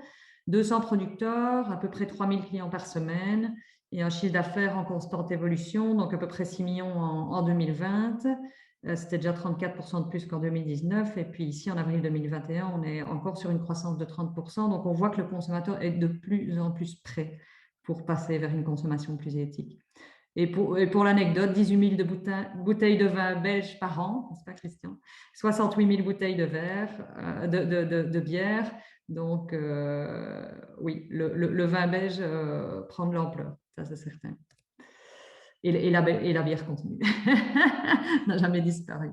200 producteurs, à peu près 3000 clients par semaine, et un chiffre d'affaires en constante évolution, donc à peu près 6 millions en 2020. C'était déjà 34% de plus qu'en 2019. Et puis ici, en avril 2021, on est encore sur une croissance de 30%. Donc, on voit que le consommateur est de plus en plus prêt pour passer vers une consommation plus éthique. Et pour l'anecdote, 18 000 bouteilles de vin belge par an, n'est-ce pas Christian? 68 000 bouteilles de verre, de bière. Donc, oui, le vin belge prend de l'ampleur, ça c'est certain. Et la bière continue, n'a jamais disparu.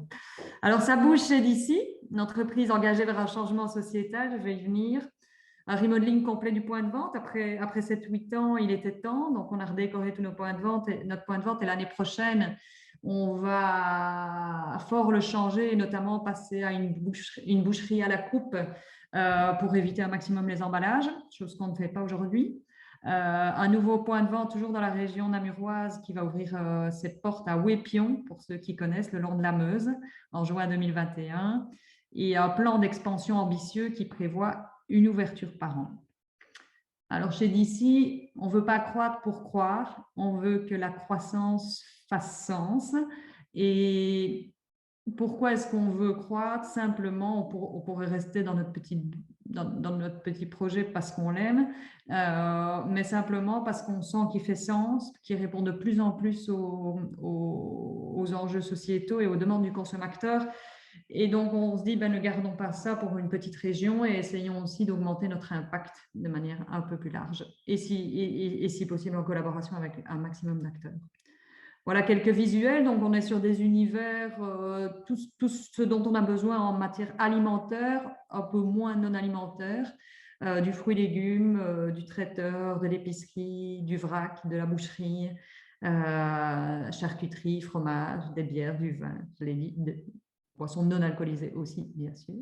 Alors, ça bouge chez d'ici, une entreprise engagée vers un changement sociétal, je vais y venir. Un remodeling complet du point de vente. Après 7-8 ans, il était temps. Donc, on a redécoré tous nos points de vente notre point de vente. Et l'année prochaine, on va fort le changer, et notamment passer à une boucherie à la coupe pour éviter un maximum les emballages, chose qu'on ne fait pas aujourd'hui. Un nouveau point de vente, toujours dans la région namuroise, qui va ouvrir ses portes à Wépion, pour ceux qui connaissent, le long de la Meuse, en juin 2021. Et un plan d'expansion ambitieux qui prévoit une ouverture par an. Alors, chez d'ici, on ne veut pas croître pour croire, on veut que la croissance fasse sens. Et pourquoi est-ce qu'on veut croître? Simplement, on pourrait rester dans notre petit projet parce qu'on l'aime, mais simplement parce qu'on sent qu'il fait sens, qu'il répond de plus en plus aux enjeux sociétaux et aux demandes du consommateur. Et donc, on se dit, ne gardons pas ça pour une petite région et essayons aussi d'augmenter notre impact de manière un peu plus large et si possible en collaboration avec un maximum d'acteurs. Voilà quelques visuels. Donc, on est sur des univers, tout ce dont on a besoin en matière alimentaire, un peu moins non alimentaire, du fruit et légumes, du traiteur, de l'épicerie, du vrac, de la boucherie, charcuterie, fromage, des bières, du vin, boissons non alcoolisées aussi, bien sûr.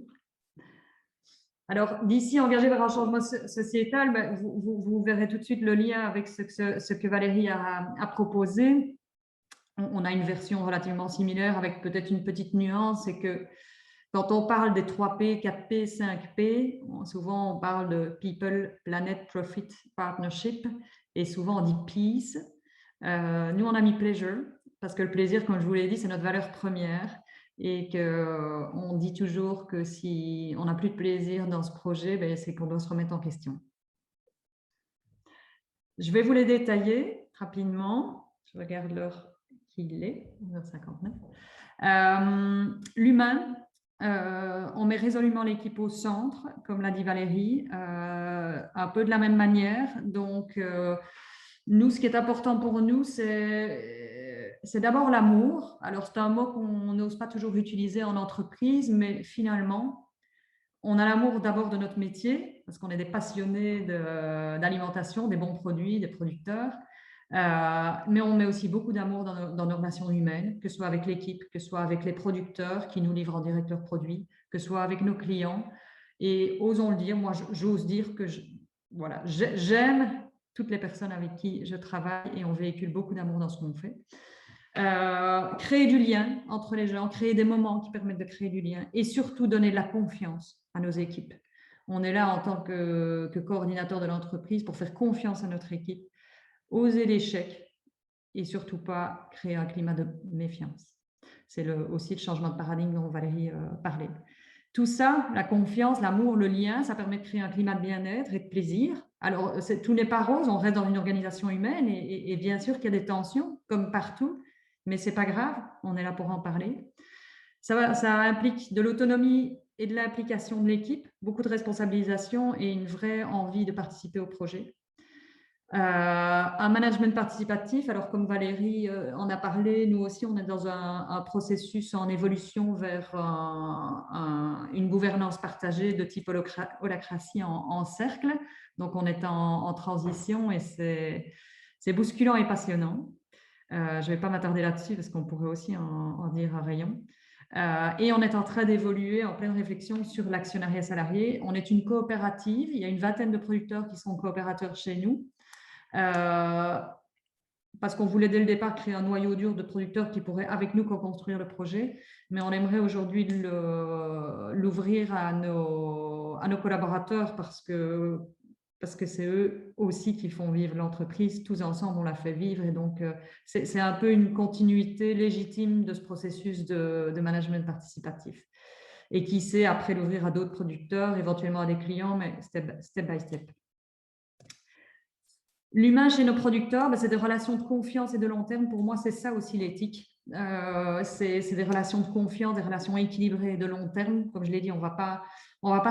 Alors, d'ici, engagé vers un changement sociétal, vous verrez tout de suite le lien avec ce que Valérie a proposé. On a une version relativement similaire avec peut-être une petite nuance, c'est que quand on parle des 3P, 4P, 5P, souvent on parle de People, Planet, Profit, Partnership, et souvent on dit Peace. Nous, on a mis Pleasure, parce que le plaisir, comme je vous l'ai dit, c'est notre valeur première, et qu'on dit toujours que si on n'a plus de plaisir dans ce projet, c'est qu'on doit se remettre en question. Je vais vous les détailler rapidement. Je regarde l'heure qu'il est, 11h59. L'humain, on met résolument l'équipe au centre, comme l'a dit Valérie, un peu de la même manière. Donc, nous, ce qui est important pour nous, c'est d'abord l'amour. Alors, c'est un mot qu'on n'ose pas toujours utiliser en entreprise, mais finalement, on a l'amour d'abord de notre métier, parce qu'on est des passionnés d'alimentation, des bons produits, des producteurs. Mais on met aussi beaucoup d'amour dans nos relations humaines, que ce soit avec l'équipe, que ce soit avec les producteurs qui nous livrent en direct leurs produits, que ce soit avec nos clients. Et osons le dire, moi, j'ose dire que j'aime toutes les personnes avec qui je travaille et on véhicule beaucoup d'amour dans ce qu'on fait. Créer du lien entre les gens, créer des moments qui permettent de créer du lien et surtout donner de la confiance à nos équipes. On est là en tant que coordinateur de l'entreprise pour faire confiance à notre équipe, oser l'échec et surtout pas créer un climat de méfiance. C'est aussi le changement de paradigme dont Valérie parlait. Tout ça, la confiance, l'amour, le lien, ça permet de créer un climat de bien-être et de plaisir. Alors, tout n'est pas rose, on reste dans une organisation humaine et bien sûr qu'il y a des tensions, comme partout, mais ce n'est pas grave, on est là pour en parler. Ça implique de l'autonomie et de l'implication de l'équipe, beaucoup de responsabilisation et une vraie envie de participer au projet. Un management participatif, alors comme Valérie en a parlé, nous aussi on est dans un processus en évolution vers une gouvernance partagée de type holacratie en cercle, donc on est en transition et c'est bousculant et passionnant. Je ne vais pas m'attarder là-dessus parce qu'on pourrait aussi en dire un rayon. Et on est en train d'évoluer en pleine réflexion sur l'actionnariat salarié. On est une coopérative, il y a une vingtaine de producteurs qui sont coopérateurs chez nous. Parce qu'on voulait dès le départ créer un noyau dur de producteurs qui pourraient avec nous co-construire le projet, mais on aimerait aujourd'hui l'ouvrir à nos collaborateurs parce que parce que c'est eux aussi qui font vivre l'entreprise. Tous ensemble, on la fait vivre. Et donc, c'est un peu une continuité légitime de ce processus de management participatif. Et qui sait après l'ouvrir à d'autres producteurs, éventuellement à des clients, mais step by step. L'humain chez nos producteurs, c'est des relations de confiance et de long terme. Pour moi, c'est ça aussi l'éthique. C'est des relations de confiance, des relations équilibrées et de long terme. Comme je l'ai dit, on va pas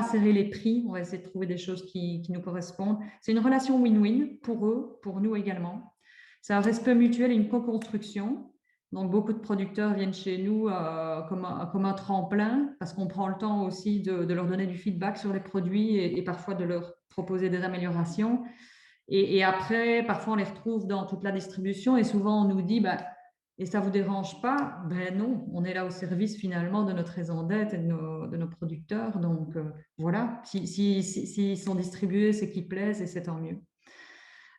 serrer les prix, on va essayer de trouver des choses qui nous correspondent. C'est une relation win-win pour eux, pour nous également. C'est un respect mutuel et une co-construction. Donc, beaucoup de producteurs viennent chez nous comme un tremplin parce qu'on prend le temps aussi de leur donner du feedback sur les produits et parfois de leur proposer des améliorations. Et après, parfois, on les retrouve dans toute la distribution et souvent, on nous dit et ça ne vous dérange pas? Ben non, on est là au service finalement de notre raison d'être et de nos producteurs. Donc, voilà, s'ils sont distribués, c'est qu'ils plaisent et c'est tant mieux.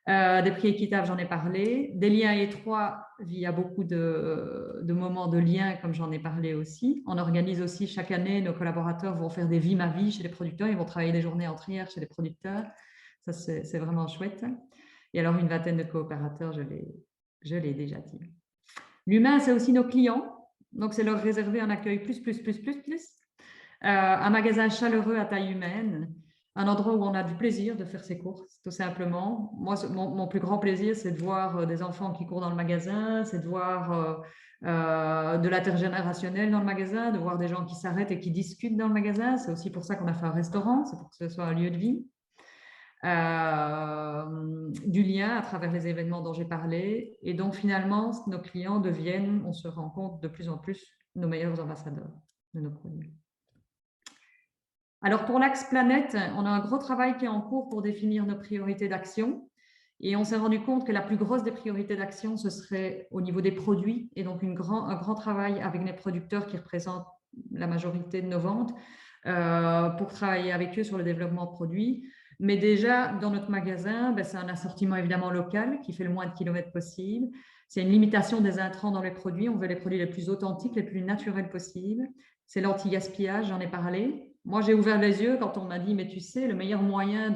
Des prix équitables, j'en ai parlé. Des liens étroits via beaucoup de moments de liens, comme j'en ai parlé aussi. On organise aussi chaque année, nos collaborateurs vont faire des vies ma vie chez les producteurs. Ils vont travailler des journées entières chez les producteurs. Ça, c'est vraiment chouette. Et alors, une vingtaine de coopérateurs, je l'ai déjà dit. L'humain, c'est aussi nos clients. Donc, c'est leur réserver un accueil plus. Un magasin chaleureux à taille humaine. Un endroit où on a du plaisir de faire ses courses, tout simplement. Moi, mon plus grand plaisir, c'est de voir des enfants qui courent dans le magasin, c'est de voir de l'intergénérationnel dans le magasin, de voir des gens qui s'arrêtent et qui discutent dans le magasin. C'est aussi pour ça qu'on a fait un restaurant, c'est pour que ce soit un lieu de vie. Du lien à travers les événements dont j'ai parlé. Et donc, finalement, nos clients deviennent, on se rend compte de plus en plus, nos meilleurs ambassadeurs de nos produits. Alors, pour l'axe planète, on a un gros travail qui est en cours pour définir nos priorités d'action. Et on s'est rendu compte que la plus grosse des priorités d'action, ce serait au niveau des produits. Et donc, un grand travail avec les producteurs qui représentent la majorité de nos ventes pour travailler avec eux sur le développement de produits. Mais déjà, dans notre magasin, c'est un assortiment évidemment local qui fait le moins de kilomètres possible. C'est une limitation des intrants dans les produits. On veut les produits les plus authentiques, les plus naturels possibles. C'est l'anti-gaspillage, j'en ai parlé. Moi, j'ai ouvert les yeux quand on m'a dit, mais tu sais, le meilleur moyen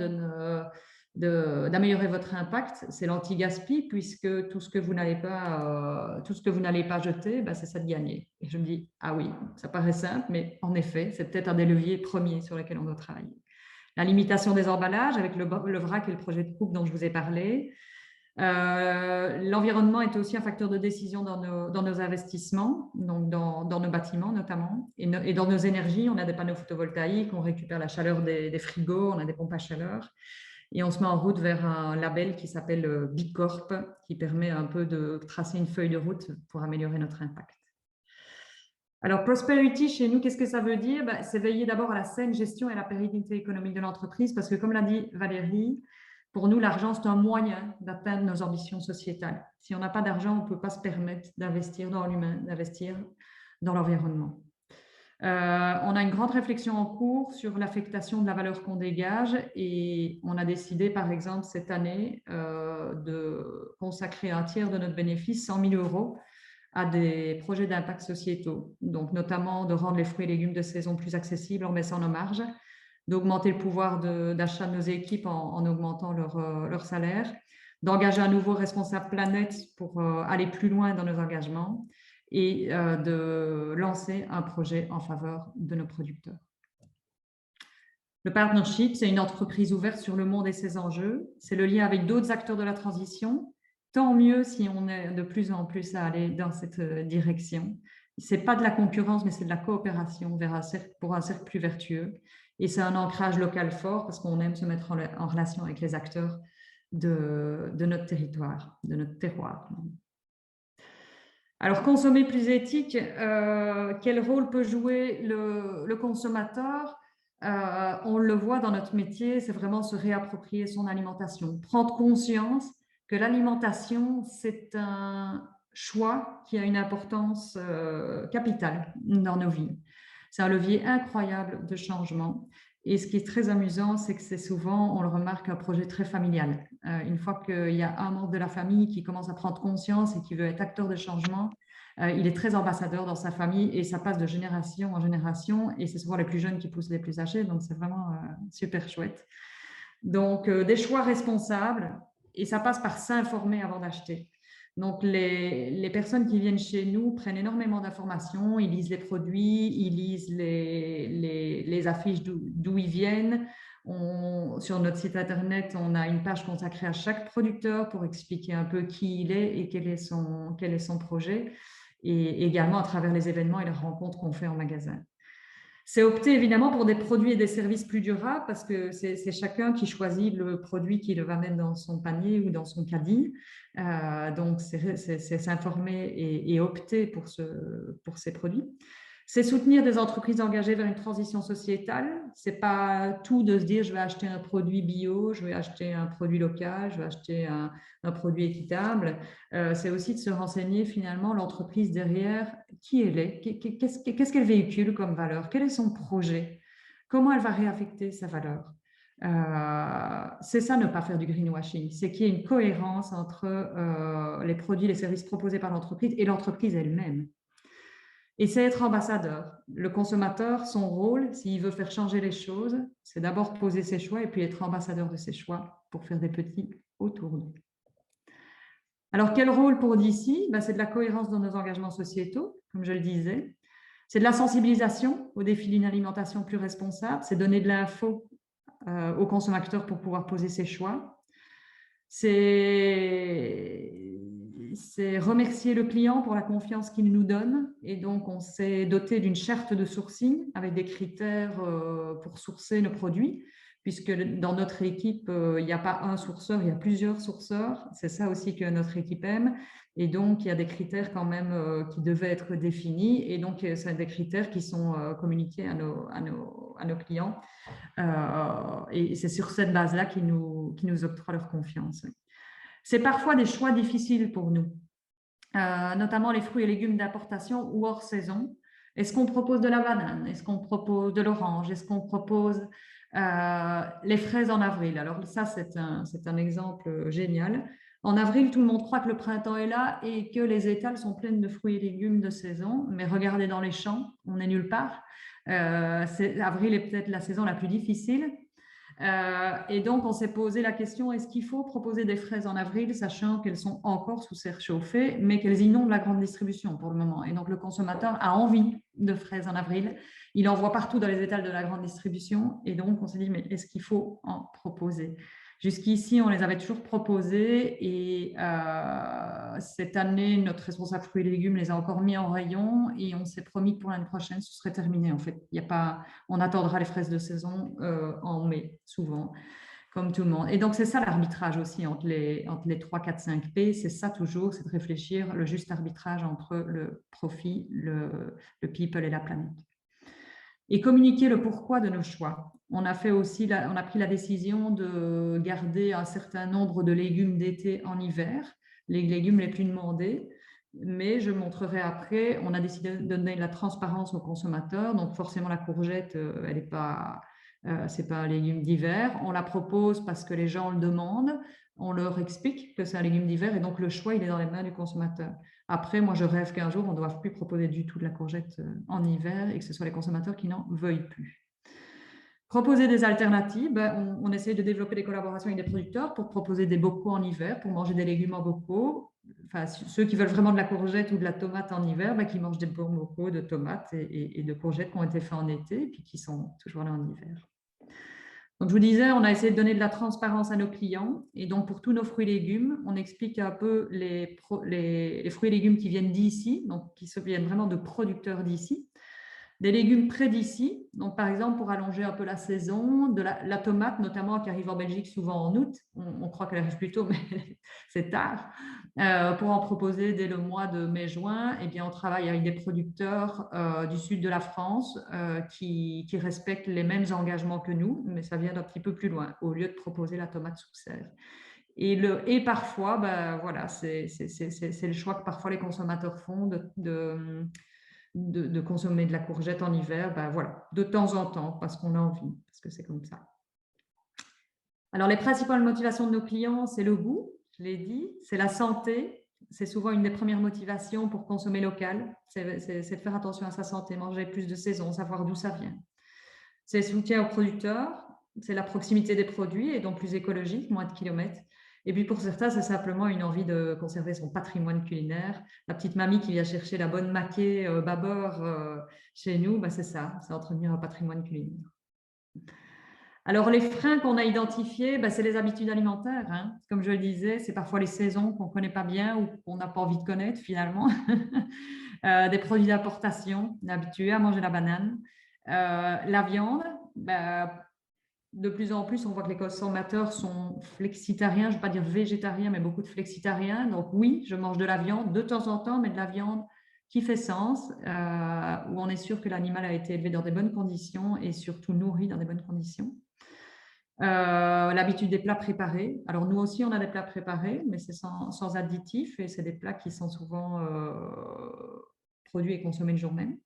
d'améliorer votre impact, c'est l'anti-gaspi, puisque tout ce que vous n'allez pas jeter, c'est ça de gagner. Et je me dis, ah oui, ça paraît simple, mais en effet, c'est peut-être un des leviers premiers sur lesquels on doit travailler. La limitation des emballages avec le vrac et le projet de coupe dont je vous ai parlé. L'environnement est aussi un facteur de décision dans nos investissements, donc dans nos bâtiments notamment, et dans nos énergies. On a des panneaux photovoltaïques, on récupère la chaleur des frigos, on a des pompes à chaleur, et on se met en route vers un label qui s'appelle Bicorp, qui permet un peu de tracer une feuille de route pour améliorer notre impact. Alors, prosperity, chez nous, qu'est-ce que ça veut dire? C'est veiller d'abord à la saine gestion et à la pérennité économique de l'entreprise, parce que comme l'a dit Valérie, pour nous, l'argent, c'est un moyen d'atteindre nos ambitions sociétales. Si on n'a pas d'argent, on ne peut pas se permettre d'investir dans l'humain, d'investir dans l'environnement. On a une grande réflexion en cours sur l'affectation de la valeur qu'on dégage et on a décidé, par exemple, cette année, de consacrer un tiers de notre bénéfice, 100 000 € à des projets d'impact sociétaux, donc notamment de rendre les fruits et légumes de saison plus accessibles en baissant nos marges, d'augmenter le pouvoir d'achat de nos équipes en augmentant leur salaire, d'engager un nouveau responsable planète pour aller plus loin dans nos engagements et de lancer un projet en faveur de nos producteurs. Le partnership, c'est une entreprise ouverte sur le monde et ses enjeux. C'est le lien avec d'autres acteurs de la transition. Tant mieux si on est de plus en plus à aller dans cette direction. Ce n'est pas de la concurrence, mais c'est de la coopération pour un cercle plus vertueux. Et c'est un ancrage local fort parce qu'on aime se mettre en relation avec les acteurs de notre territoire, de notre terroir. Alors, consommer plus éthique, quel rôle peut jouer le consommateur? On le voit dans notre métier, c'est vraiment se réapproprier son alimentation, prendre conscience que l'alimentation, c'est un choix qui a une importance capitale dans nos vies. C'est un levier incroyable de changement. Et ce qui est très amusant, c'est que c'est souvent, on le remarque, un projet très familial. Une fois qu'il y a un membre de la famille qui commence à prendre conscience et qui veut être acteur de changement, il est très ambassadeur dans sa famille et ça passe de génération en génération. Et c'est souvent les plus jeunes qui poussent les plus âgés, donc c'est vraiment super chouette. Donc, des choix responsables, et ça passe par s'informer avant d'acheter. Donc, les personnes qui viennent chez nous prennent énormément d'informations, ils lisent les produits, ils lisent les affiches d'où ils viennent. Sur notre site internet, on a une page consacrée à chaque producteur pour expliquer un peu qui il est et quel est son projet, et également à travers les événements et les rencontres qu'on fait en magasin. C'est opter évidemment pour des produits et des services plus durables parce que c'est chacun qui choisit le produit qu'il va mettre dans son panier ou dans son caddie. Donc, c'est s'informer et opter pour ces produits. C'est soutenir des entreprises engagées vers une transition sociétale. Ce n'est pas tout de se dire je vais acheter un produit bio, je vais acheter un produit local, je vais acheter un produit équitable. C'est aussi de se renseigner finalement l'entreprise derrière, qui elle est, qu'est-ce qu'elle véhicule comme valeur, quel est son projet, comment elle va réaffecter sa valeur. C'est ça, ne pas faire du greenwashing, c'est qu'il y ait une cohérence entre les produits, les services proposés par l'entreprise et l'entreprise elle-même. Et c'est être ambassadeur. Le consommateur, son rôle, s'il veut faire changer les choses, c'est d'abord poser ses choix et puis être ambassadeur de ses choix pour faire des petits autour d'eux. Alors, quel rôle pour DC? C'est de la cohérence dans nos engagements sociétaux, comme je le disais. C'est de la sensibilisation aux défis d'une alimentation plus responsable. C'est donner de l'info aux consommateurs pour pouvoir poser ses choix. C'est remercier le client pour la confiance qu'il nous donne. Et donc, on s'est doté d'une charte de sourcing avec des critères pour sourcer nos produits, puisque dans notre équipe, il n'y a pas un sourceur, il y a plusieurs sourceurs. C'est ça aussi que notre équipe aime. Et donc, il y a des critères quand même qui devaient être définis. Et donc, c'est des critères qui sont communiqués à nos clients. Et c'est sur cette base-là qu'ils nous octroient leur confiance. C'est parfois des choix difficiles pour nous, notamment les fruits et légumes d'importation ou hors saison. Est-ce qu'on propose de la banane? Est-ce qu'on propose de l'orange? Est-ce qu'on propose les fraises en avril? Alors ça, c'est un exemple génial. En avril, tout le monde croit que le printemps est là et que les étals sont pleines de fruits et légumes de saison. Mais regardez dans les champs, on n'est nulle part. Avril est peut-être la saison la plus difficile. Et donc, on s'est posé la question, est-ce qu'il faut proposer des fraises en avril, sachant qu'elles sont encore sous serre chauffée, mais qu'elles inondent la grande distribution pour le moment. Et donc, le consommateur a envie de fraises en avril. Il en voit partout dans les étals de la grande distribution. Et donc, on s'est dit, mais est-ce qu'il faut en proposer? Jusqu'ici, on les avait toujours proposées et cette année, notre responsable fruits et légumes les a encore mis en rayon et on s'est promis que pour l'année prochaine, ce serait terminé en fait. On attendra les fraises de saison en mai, souvent, comme tout le monde. Et donc, c'est ça l'arbitrage aussi entre les 3, 4, 5 P. C'est ça toujours, c'est de réfléchir le juste arbitrage entre le profit, le people et la planète. Et communiquer le pourquoi de nos choix. On a pris la décision de garder un certain nombre de légumes d'été en hiver, les légumes les plus demandés, mais je montrerai après, on a décidé de donner de la transparence aux consommateurs, donc forcément la courgette, c'est pas un légume d'hiver, on la propose parce que les gens le demandent, on leur explique que c'est un légume d'hiver et donc le choix, il est dans les mains du consommateur. Après, moi, je rêve qu'un jour, on ne doive plus proposer du tout de la courgette en hiver et que ce soit les consommateurs qui n'en veuillent plus. Proposer des alternatives, on essaie de développer des collaborations avec des producteurs pour proposer des bocaux en hiver, pour manger des légumes en bocaux. Enfin, ceux qui veulent vraiment de la courgette ou de la tomate en hiver, qui mangent des bons bocaux de tomates et de courgettes qui ont été faits en été et puis qui sont toujours là en hiver. Donc, je vous disais, on a essayé de donner de la transparence à nos clients. Et donc, pour tous nos fruits et légumes, on explique un peu les fruits et légumes qui viennent d'ici, donc qui viennent vraiment de producteurs d'ici. Des légumes près d'ici, donc par exemple pour allonger un peu la saison, de la tomate notamment qui arrive en Belgique souvent en août, on croit qu'elle arrive plus tôt mais c'est tard, pour en proposer dès le mois de mai-juin, eh bien on travaille avec des producteurs du sud de la France qui respectent les mêmes engagements que nous, mais ça vient d'un petit peu plus loin, au lieu de proposer la tomate sous serre. Et parfois, voilà, c'est le choix que parfois les consommateurs font de consommer de la courgette en hiver, voilà, de temps en temps, parce qu'on a envie, parce que c'est comme ça. Alors, les principales motivations de nos clients, c'est le goût, je l'ai dit, c'est la santé, c'est souvent une des premières motivations pour consommer local, c'est de faire attention à sa santé, manger plus de saison, savoir d'où ça vient. C'est le soutien aux producteurs, c'est la proximité des produits et donc plus écologique, moins de kilomètres. Et puis pour certains, c'est simplement une envie de conserver son patrimoine culinaire. La petite mamie qui vient chercher la bonne maquée bâbord chez nous, c'est ça, c'est entretenir un patrimoine culinaire. Alors, les freins qu'on a identifiés, c'est les habitudes alimentaires. Hein. Comme je le disais, c'est parfois les saisons qu'on ne connaît pas bien ou qu'on n'a pas envie de connaître finalement. Des produits d'importation, on est habitué à manger la banane. La viande, de plus en plus, on voit que les consommateurs sont flexitariens, je ne vais pas dire végétariens, mais beaucoup de flexitariens. Donc oui, je mange de la viande de temps en temps, mais de la viande qui fait sens, où on est sûr que l'animal a été élevé dans des bonnes conditions et surtout nourri dans des bonnes conditions. L'habitude des plats préparés. Alors nous aussi, on a des plats préparés, mais c'est sans additifs et c'est des plats qui sont souvent produits et consommés le jour même.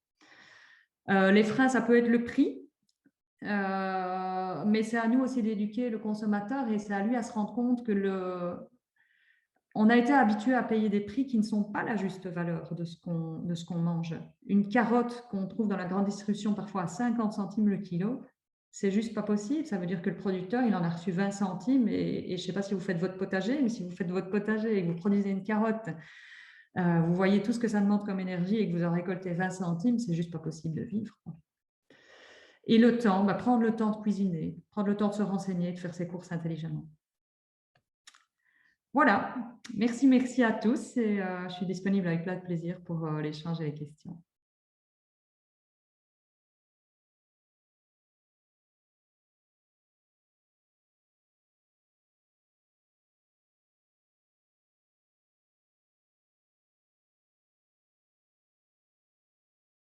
Les freins, ça peut être le prix. Mais c'est à nous aussi d'éduquer le consommateur et c'est à lui à se rendre compte que on a été habitué à payer des prix qui ne sont pas la juste valeur de ce qu'on mange. Une carotte qu'on trouve dans la grande distribution parfois à 50 centimes le kilo, c'est juste pas possible. Ça veut dire que le producteur, il en a reçu 20 centimes et je ne sais pas si vous faites votre potager, mais si vous faites votre potager et que vous produisez une carotte, vous voyez tout ce que ça demande comme énergie et que vous en récoltez 20 centimes, c'est juste pas possible de vivre. Et le temps, prendre le temps de cuisiner, prendre le temps de se renseigner, de faire ses courses intelligemment. Voilà, merci à tous et je suis disponible avec plein de plaisir pour l'échange et les questions.